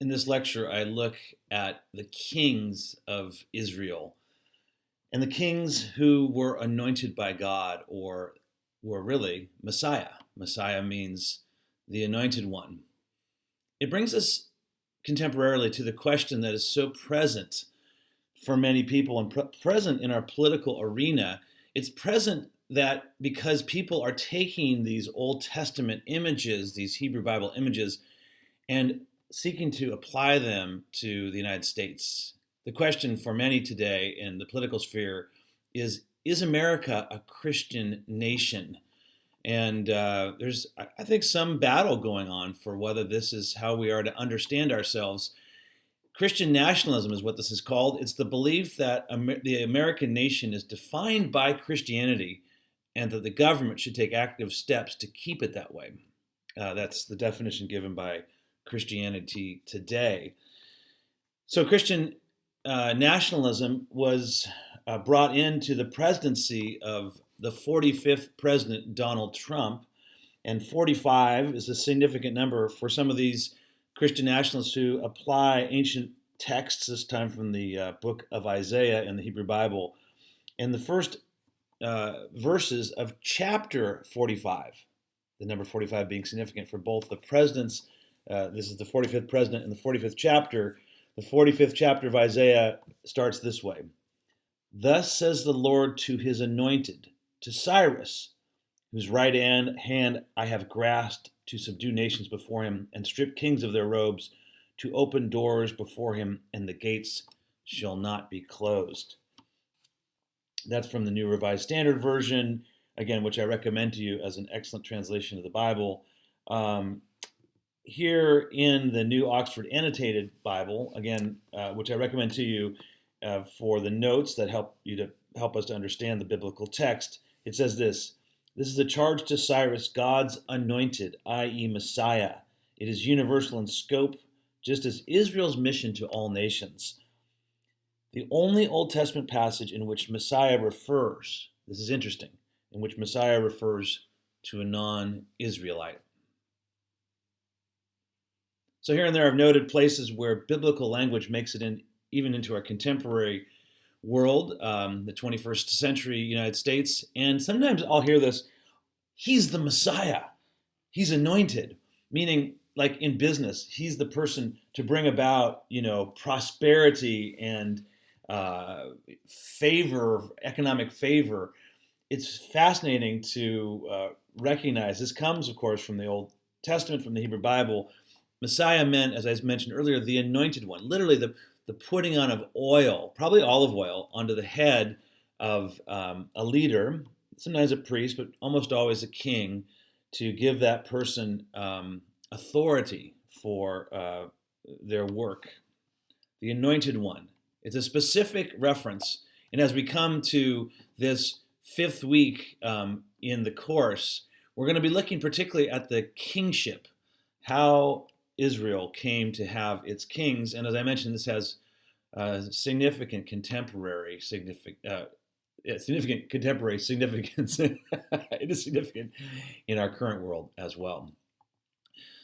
In this lecture, I look at the kings of Israel and the kings who were anointed by God or were really Messiah. Messiah means the anointed one. It brings us contemporarily to the question that is so present for many people and present in our political arena. It's present that because people are taking these Old Testament images, these Hebrew Bible images, and seeking to apply them to the United States. The question for many today in the political sphere is America a Christian nation? And there's, I think, some battle going on for whether this is how we are to understand ourselves. Christian nationalism is what this is called. It's the belief that the American nation is defined by Christianity and that the government should take active steps to keep it that way. That's the definition given by Christianity today. So Christian nationalism was brought into the presidency of the 45th president, Donald Trump, and 45 is a significant number for some of these Christian nationalists who apply ancient texts, this time from the book of Isaiah in the Hebrew Bible, in the first verses of chapter 45, the number 45 being significant for both the presidents. This is the 45th president in the 45th chapter. The 45th chapter of Isaiah starts this way. Thus says the Lord to his anointed, to Cyrus, whose right hand I have grasped to subdue nations before him and strip kings of their robes, to open doors before him, and the gates shall not be closed. That's from the New Revised Standard Version, again, which I recommend to you as an excellent translation of the Bible. Here in the New Oxford Annotated Bible, again, which I recommend to you for the notes that help us to understand the biblical text, it says this. This is a charge to Cyrus, God's anointed, i.e. Messiah. It is universal in scope, just as Israel's mission to all nations. The only Old Testament passage in which Messiah refers, this is interesting, in which Messiah refers to a non-Israelite. So here and there I've noted places where biblical language makes it even into our contemporary world, the 21st century United States, and sometimes I'll hear this, he's the Messiah, he's anointed, meaning like in business, he's the person to bring about, prosperity and favor, economic favor. It's fascinating to recognize, this comes, of course, from the Old Testament, from the Hebrew Bible. Messiah meant, as I mentioned earlier, the anointed one, literally the putting on of oil, probably olive oil, onto the head of a leader, sometimes a priest, but almost always a king, to give that person authority for their work. The anointed one. It's a specific reference. And as we come to this fifth week in the course, we're going to be looking particularly at the kingship, how Israel came to have its kings. And as I mentioned, this has significant contemporary significance. It is significant in our current world as well.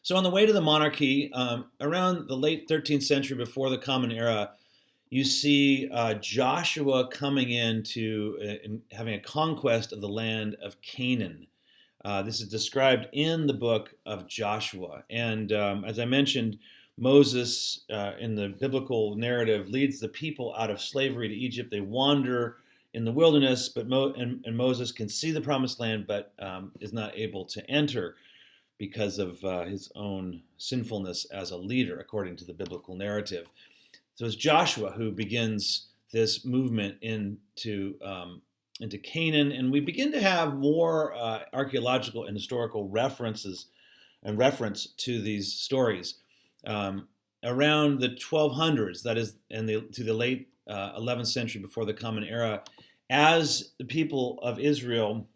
So on the way to the monarchy, around the late 13th century, before the Common Era, you see Joshua coming in having a conquest of the land of Canaan. This is described in the book of Joshua. And as I mentioned, Moses, in the biblical narrative, leads the people out of slavery to Egypt. They wander in the wilderness, but Moses can see the promised land, but is not able to enter because of his own sinfulness as a leader, according to the biblical narrative. So it's Joshua who begins this movement into Canaan, and we begin to have more archaeological and historical references and reference to these stories. Around the 1200s, that is, to the late 11th century before the Common Era, as the people of Israel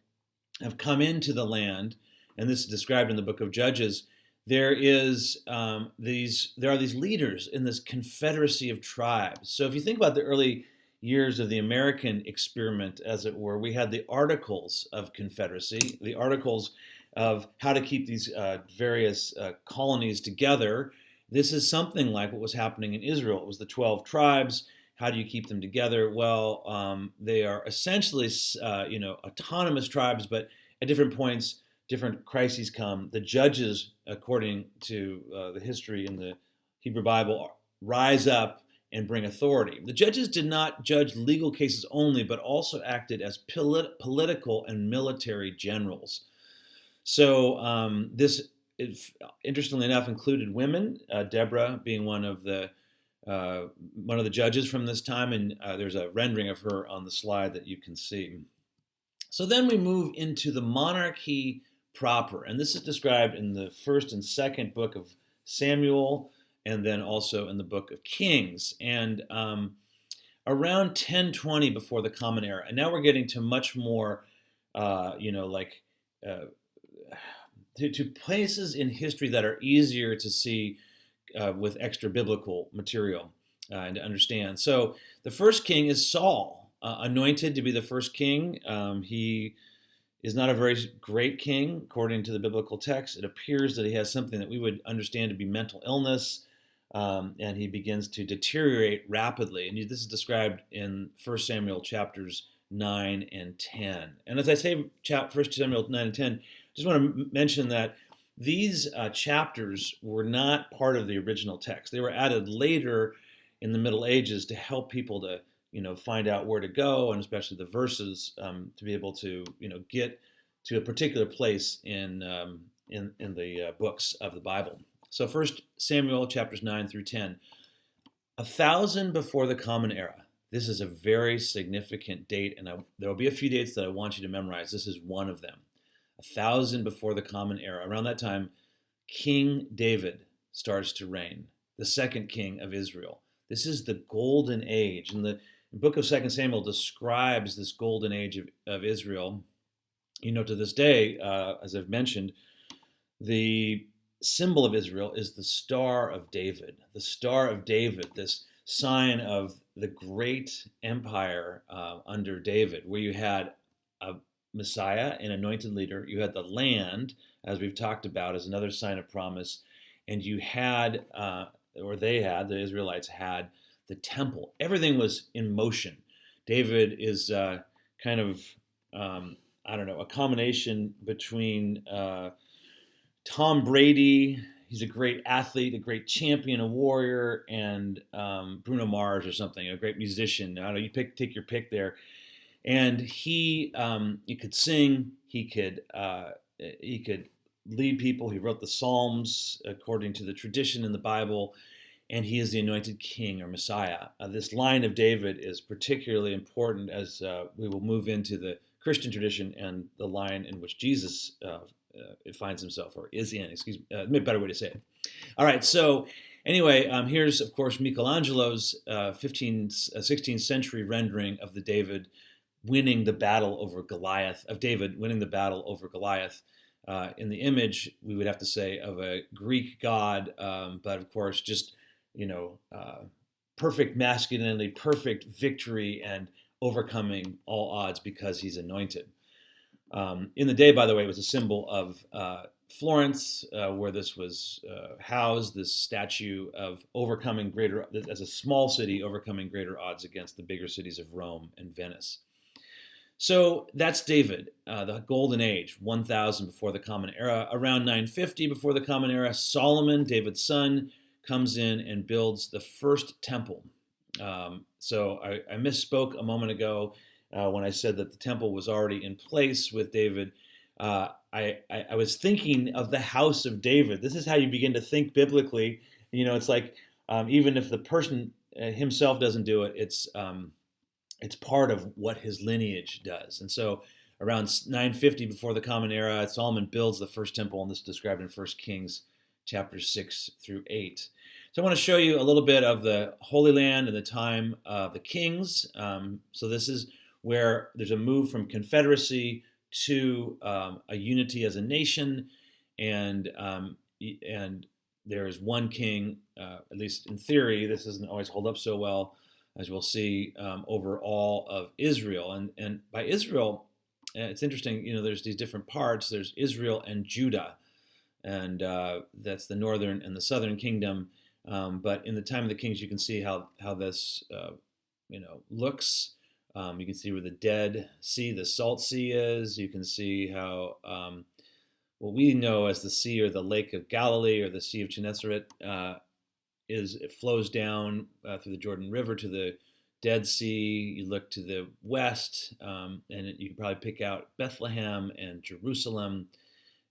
have come into the land, and this is described in the book of Judges, there are these leaders in this confederacy of tribes. So if you think about the early years of the American experiment, as it were, we had the Articles of Confederacy, the Articles of how to keep these various colonies together. this is something like what was happening in Israel. It was the 12 tribes. How do you keep them together? Well, they are essentially, autonomous tribes, but at different points, different crises come. The judges, according to the history in the Hebrew Bible, rise up and bring authority. The judges did not judge legal cases only, but also acted as political and military generals. So this, interestingly enough, included women. Deborah being one of the judges from this time, and there's a rendering of her on the slide that you can see. So then we move into the monarchy proper, and this is described in the first and second book of Samuel, and then also in the book of Kings, and around 1020 before the Common Era. And now we're getting to much more, to places in history that are easier to see with extra biblical material and to understand. So the first king is Saul, anointed to be the first king. He is not a very great king, according to the biblical text. It appears that he has something that we would understand to be mental illness, and he begins to deteriorate rapidly. And this is described in 1 Samuel chapters 9 and 10. And as I say, 1 Samuel 9 and 10, I just want to mention that these chapters were not part of the original text. They were added later in the Middle Ages to help people to find out where to go, and especially the verses, to be able to get to a particular place in the books of the Bible. So 1 Samuel chapters 9 through 10, 1,000 before the Common Era. This is a very significant date, and there will be a few dates that I want you to memorize. This is one of them. 1,000 before the Common Era. Around that time, King David starts to reign, the second king of Israel. This is the golden age, and the book of 2 Samuel describes this golden age of Israel. To this day, as I've mentioned, the symbol of Israel is the Star of David. The Star of David, this sign of the great empire under David, where you had a Messiah, an anointed leader. You had the land, as we've talked about, as another sign of promise. And you had, the Israelites had the temple. Everything was in motion. David is a combination between Tom Brady, he's a great athlete, a great champion, a warrior, and Bruno Mars or something, a great musician. I don't know, you take your pick there. And he could sing, he could lead people. He wrote the Psalms according to the tradition in the Bible, and he is the anointed king or Messiah. This line of David is particularly important as we will move into the Christian tradition and the line in which Jesus finds himself, or is in, maybe a better way to say it. All right, so anyway, here's, of course, Michelangelo's 16th century rendering of David winning the battle over Goliath. In the image, we would have to say, of a Greek god, but of course, just, perfect masculinity, perfect victory, and overcoming all odds because he's anointed. In the day, by the way, it was a symbol of Florence, where this was housed, this statue of overcoming as a small city, overcoming greater odds against the bigger cities of Rome and Venice. So that's David, the golden age, 1,000 before the Common Era. Around 950 before the Common Era, Solomon, David's son, comes in and builds the first temple. So I misspoke a moment ago when I said that the temple was already in place with David. I was thinking of the house of David. This is how you begin to think biblically. It's like even if the person himself doesn't do it, it's part of what his lineage does. And so around 950 before the Common Era, Solomon builds the first temple, and this is described in 1 Kings chapters 6 through 8. So I want to show you a little bit of the Holy Land and the time of the kings. So this is where there's a move from confederacy to a unity as a nation, and there is one king, at least in theory. This doesn't always hold up so well, as we'll see, over all of Israel. And by Israel, it's interesting, there's these different parts. There's Israel and Judah, and that's the northern and the southern kingdom. But in the time of the kings, you can see how this looks. You can see where the Dead Sea, the Salt Sea is. You can see how what we know as the Sea or the Lake of Galilee or the Sea of Gennesaret it flows down through the Jordan River to the Dead Sea. You look to the west, and you can probably pick out Bethlehem and Jerusalem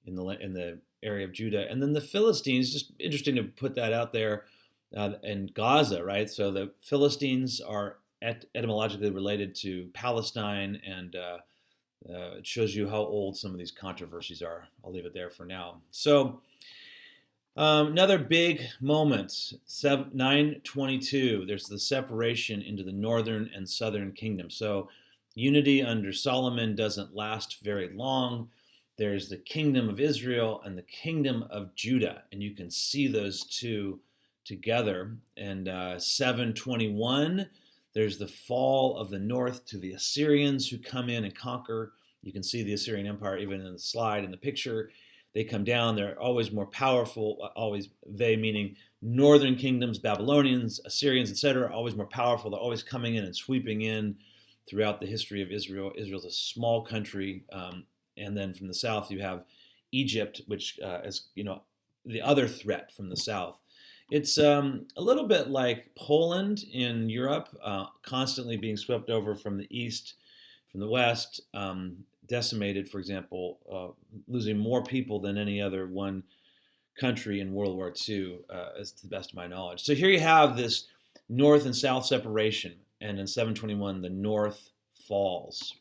in the area of Judah, and then the Philistines. Just interesting to put that out there, and Gaza, right? So the Philistines are etymologically related to Palestine, and it shows you how old some of these controversies are. I'll leave it there for now. So another big moment, 922. There's the separation into the northern and southern kingdom. So unity under Solomon doesn't last very long. There's the kingdom of Israel and the kingdom of Judah, and you can see those two together. And 721, there's the fall of the north to the Assyrians who come in and conquer. You can see the Assyrian Empire even in the slide in the picture. They come down. They're always more powerful. Always, they meaning northern kingdoms, Babylonians, Assyrians, etc. Always more powerful. They're always coming in and sweeping in throughout the history of Israel. Israel's a small country. And then from the south, you have Egypt, which is, the other threat from the south. It's a little bit like Poland in Europe, constantly being swept over from the east, from the west, decimated, for example, losing more people than any other one country in World War II, as to the best of my knowledge. So here you have this north and south separation, and in 721, the north falls.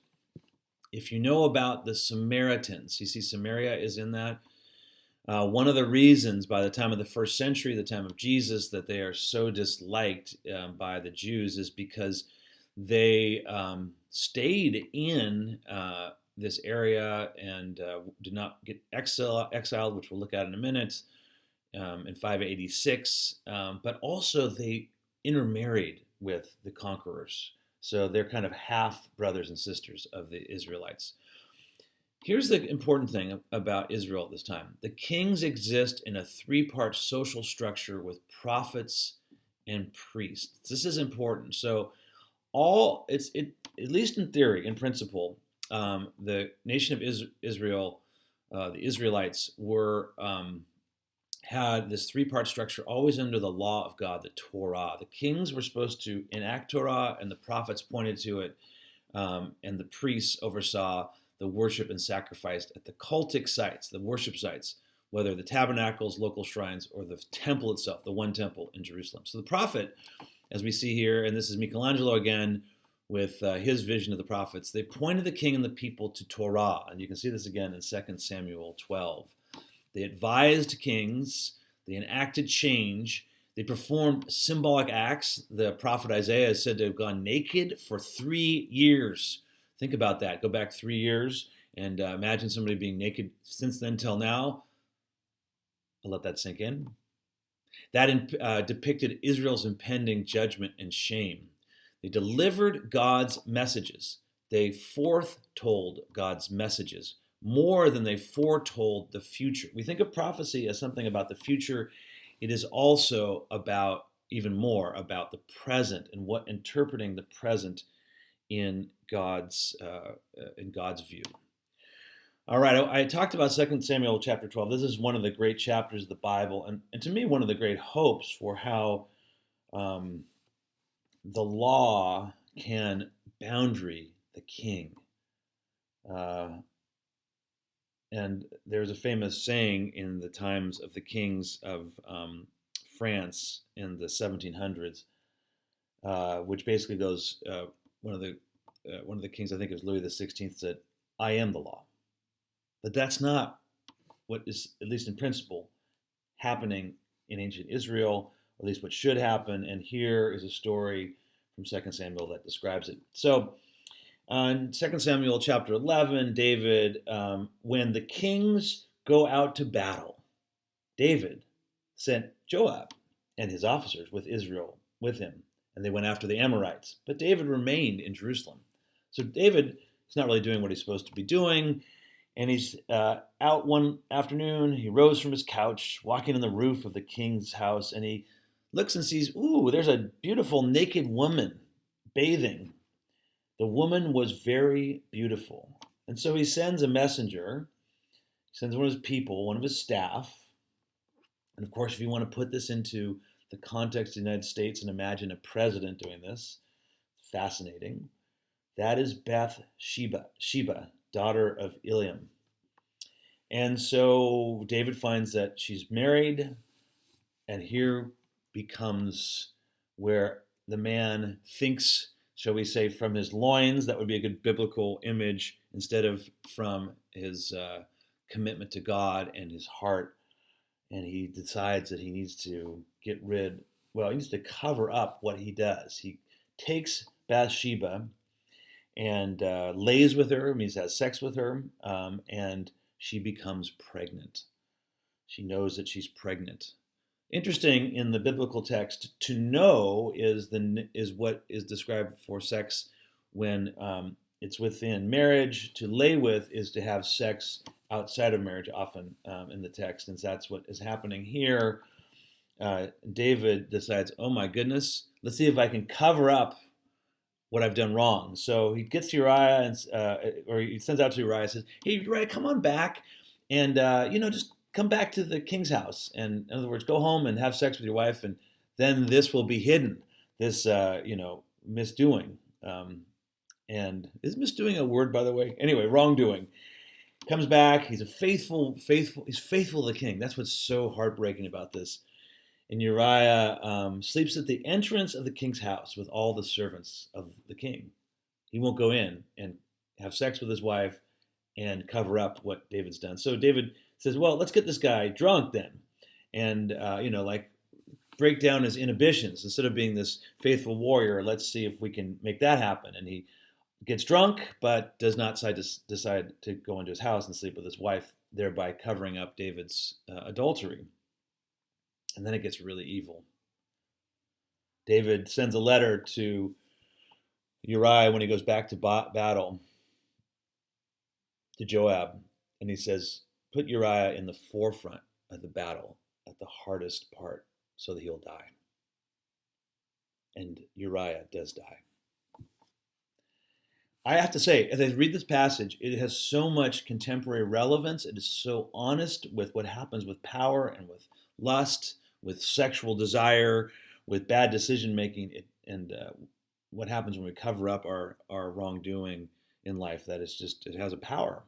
If you know about the Samaritans, you see Samaria is in that. One of the reasons by the time of the first century, the time of Jesus, that they are so disliked by the Jews is because they stayed in this area and did not get exiled, which we'll look at in a minute, in 586. But also they intermarried with the conquerors. So they're kind of half brothers and sisters of the Israelites. Here's the important thing about Israel at this time. The kings exist in a three-part social structure with prophets and priests. This is important. So at least in theory, in principle, the nation of Israel, the Israelites had this three-part structure always under the law of God, the Torah. The kings were supposed to enact Torah, and the prophets pointed to it, and the priests oversaw the worship and sacrifice at the cultic sites, the worship sites, whether the tabernacles, local shrines, or the temple itself, the one temple in Jerusalem. So the prophet, as we see here, and this is Michelangelo again with his vision of the prophets, they pointed the king and the people to Torah. And you can see this again in 2 Samuel 12. They advised kings, they enacted change, they performed symbolic acts. The prophet Isaiah is said to have gone naked for 3 years. Think about that. Go back 3 years and imagine somebody being naked since then till now. I'll let that sink in. That depicted Israel's impending judgment and shame. They delivered God's messages. They foretold God's messages more than they foretold the future. We think of prophecy as something about the future. It is also about, even more, about the present and what interpreting the present in God's view. All right, I talked about 2 Samuel chapter 12. This is one of the great chapters of the Bible, and to me, one of the great hopes for how the law can boundary the king. And there's a famous saying in the times of the kings of France in the 1700s, which basically goes, one of the kings, I think it was Louis XVI, said, "I am the law." But that's not what is, at least in principle, happening in ancient Israel, or at least what should happen. And here is a story from 2 Samuel that describes it. So in 2 Samuel chapter 11, David, when the kings go out to battle, David sent Joab and his officers with Israel with him, and they went after the Amorites. But David remained in Jerusalem. So David is not really doing what he's supposed to be doing, and he's out one afternoon. He rose from his couch, walking on the roof of the king's house, and he looks and sees, ooh, there's a beautiful naked woman bathing. The woman was very beautiful. And so he sends a messenger, sends one of his people, one of his staff. And of course, if you want to put this into the context of the United States and imagine a president doing this, fascinating. That is Sheba, daughter of Eliam. And so David finds that she's married, and here becomes where the man thinks, shall we say, from his loins. That would be a good biblical image, instead of from his commitment to God and his heart. And he decides that he needs to he needs to cover up what he does. He takes Bathsheba and lays with her, means has sex with her, and she becomes pregnant. She knows that she's pregnant. Interesting, in the biblical text, to know is what is described for sex when it's within marriage. To lay with is to have sex outside of marriage, often in the text, and that's what is happening here. David decides, oh my goodness, let's see if I can cover up what I've done wrong. So he gets to Uriah, or he sends out to Uriah and says, hey, Uriah, come on back, and just come back to the king's house. And in other words, go home and have sex with your wife, and then this will be hidden, this, misdoing. And is misdoing a word, by the way? Anyway, wrongdoing. Comes back, he's he's faithful to the king. That's what's so heartbreaking about this. And Uriah sleeps at the entrance of the king's house with all the servants of the king. He won't go in and have sex with his wife and cover up what David's done. So David says, well, let's get this guy drunk then. And, break down his inhibitions. Instead of being this faithful warrior, let's see if we can make that happen. And he gets drunk, but does not decide to go into his house and sleep with his wife, thereby covering up David's adultery. And then it gets really evil. David sends a letter to Uriah when he goes back to battle, to Joab, and he says, put Uriah in the forefront of the battle, at the hardest part, so that he'll die. And Uriah does die. I have to say, as I read this passage, it has so much contemporary relevance. It is so honest with what happens with power and with lust, with sexual desire, with bad decision making, and what happens when we cover up our wrongdoing in life. That is just, it has a power.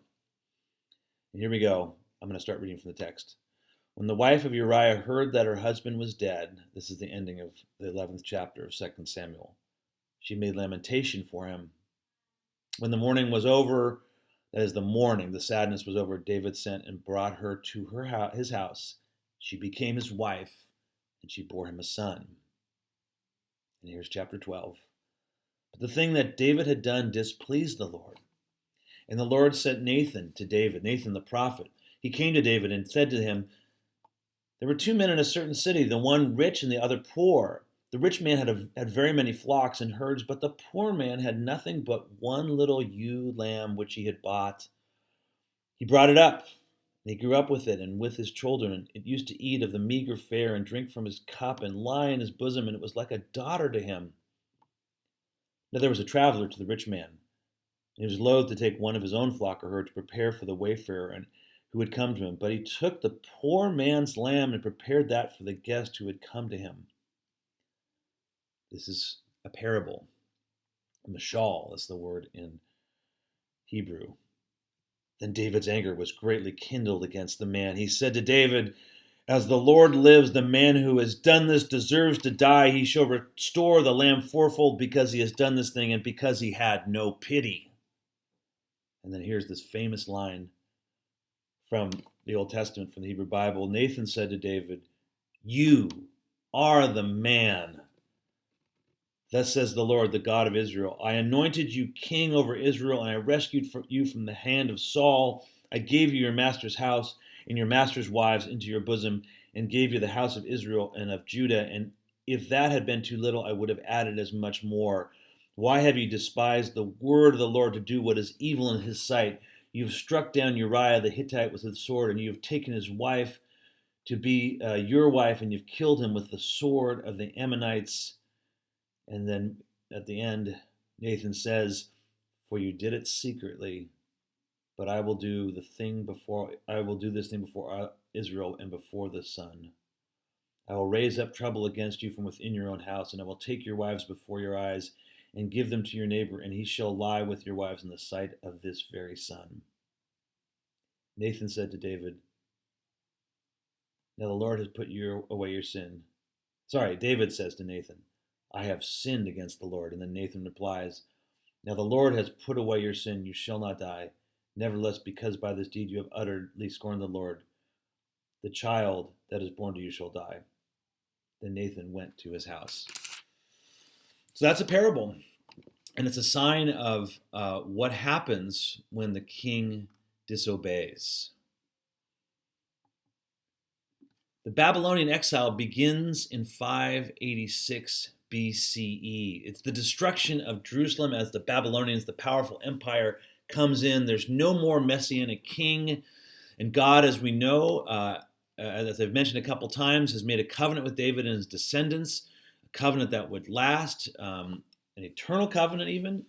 And here we go. I'm going to start reading from the text. When the wife of Uriah heard that her husband was dead, this is the ending of the 11th chapter of 2 Samuel, she made lamentation for him. When the mourning was over, that is the mourning, the sadness was over, David sent and brought her to his house. She became his wife, and she bore him a son. And here's chapter 12. But the thing that David had done displeased the Lord. And the Lord sent Nathan to David, Nathan the prophet. He came to David and said to him, there were two men in a certain city, the one rich and the other poor. The rich man had very many flocks and herds, but the poor man had nothing but one little ewe lamb which he had bought. He brought it up, and he grew up with it and with his children, and it used to eat of the meager fare and drink from his cup and lie in his bosom, and it was like a daughter to him. Now there was a traveler to the rich man, and he was loath to take one of his own flock or herd to prepare for the wayfarer and who had come to him. But he took the poor man's lamb and prepared that for the guest who had come to him. This is a parable. Mashal is the word in Hebrew. Then David's anger was greatly kindled against the man. He said to David, as the Lord lives, the man who has done this deserves to die. He shall restore the lamb fourfold because he has done this thing and because he had no pity. And then here's this famous line from the Old Testament, from the Hebrew Bible. Nathan said to David, you are the man. Thus says the Lord, the God of Israel, I anointed you king over Israel, and I rescued you from the hand of Saul. I gave you your master's house and your master's wives into your bosom, and gave you the house of Israel and of Judah. And if that had been too little, I would have added as much more. Why have you despised the word of the Lord to do what is evil in his sight? You have struck down Uriah the Hittite with the sword, and you have taken his wife. to be your wife, and you've killed him with the sword of the Ammonites. And then at the end, Nathan says, for you did it secretly, but I will do this thing before Israel and before the sun. I will raise up trouble against you from within your own house, and I will take your wives before your eyes and give them to your neighbor, and he shall lie with your wives in the sight of this very sun. Nathan said to David, now the Lord has put away your sin. Sorry, David says to Nathan, I have sinned against the Lord. And then Nathan replies, now the Lord has put away your sin. You shall not die. Nevertheless, because by this deed you have utterly scorned the Lord, the child that is born to you shall die. Then Nathan went to his house. So that's a parable. And it's a sign of what happens when the king disobeys. The Babylonian exile begins in 586 BCE. It's the destruction of Jerusalem as the Babylonians, the powerful empire, comes in. There's no more messianic king. And God, as we know, as I've mentioned a couple times, has made a covenant with David and his descendants, a covenant that would last, an eternal covenant even,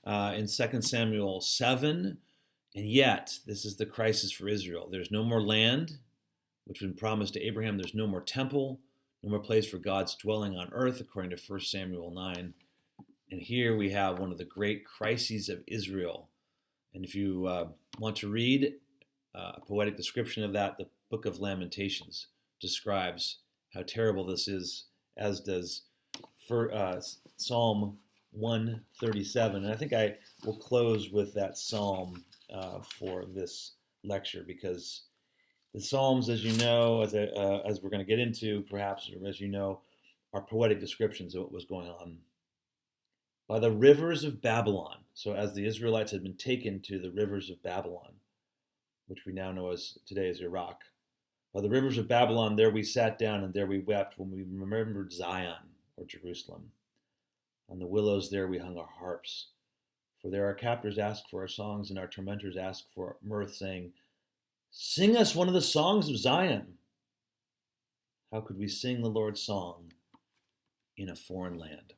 in 2 Samuel 7. And yet, this is the crisis for Israel. There's no more land, which had been promised to Abraham. There's no more temple, no more place for God's dwelling on earth, according to 1 Samuel 9. And here we have one of the great crises of Israel. And if you want to read a poetic description of that, the Book of Lamentations describes how terrible this is, as does Psalm 137. And I think I will close with that psalm for this lecture, because the Psalms, as you know, as we're going to get into, perhaps, or as you know, are poetic descriptions of what was going on. By the rivers of Babylon, so as the Israelites had been taken to the rivers of Babylon, which we now know as today as Iraq. By the rivers of Babylon, there we sat down, and there we wept when we remembered Zion, or Jerusalem. On the willows there we hung our harps. For there our captors asked for our songs, and our tormentors asked for mirth, saying, sing us one of the songs of Zion. How could we sing the Lord's song in a foreign land?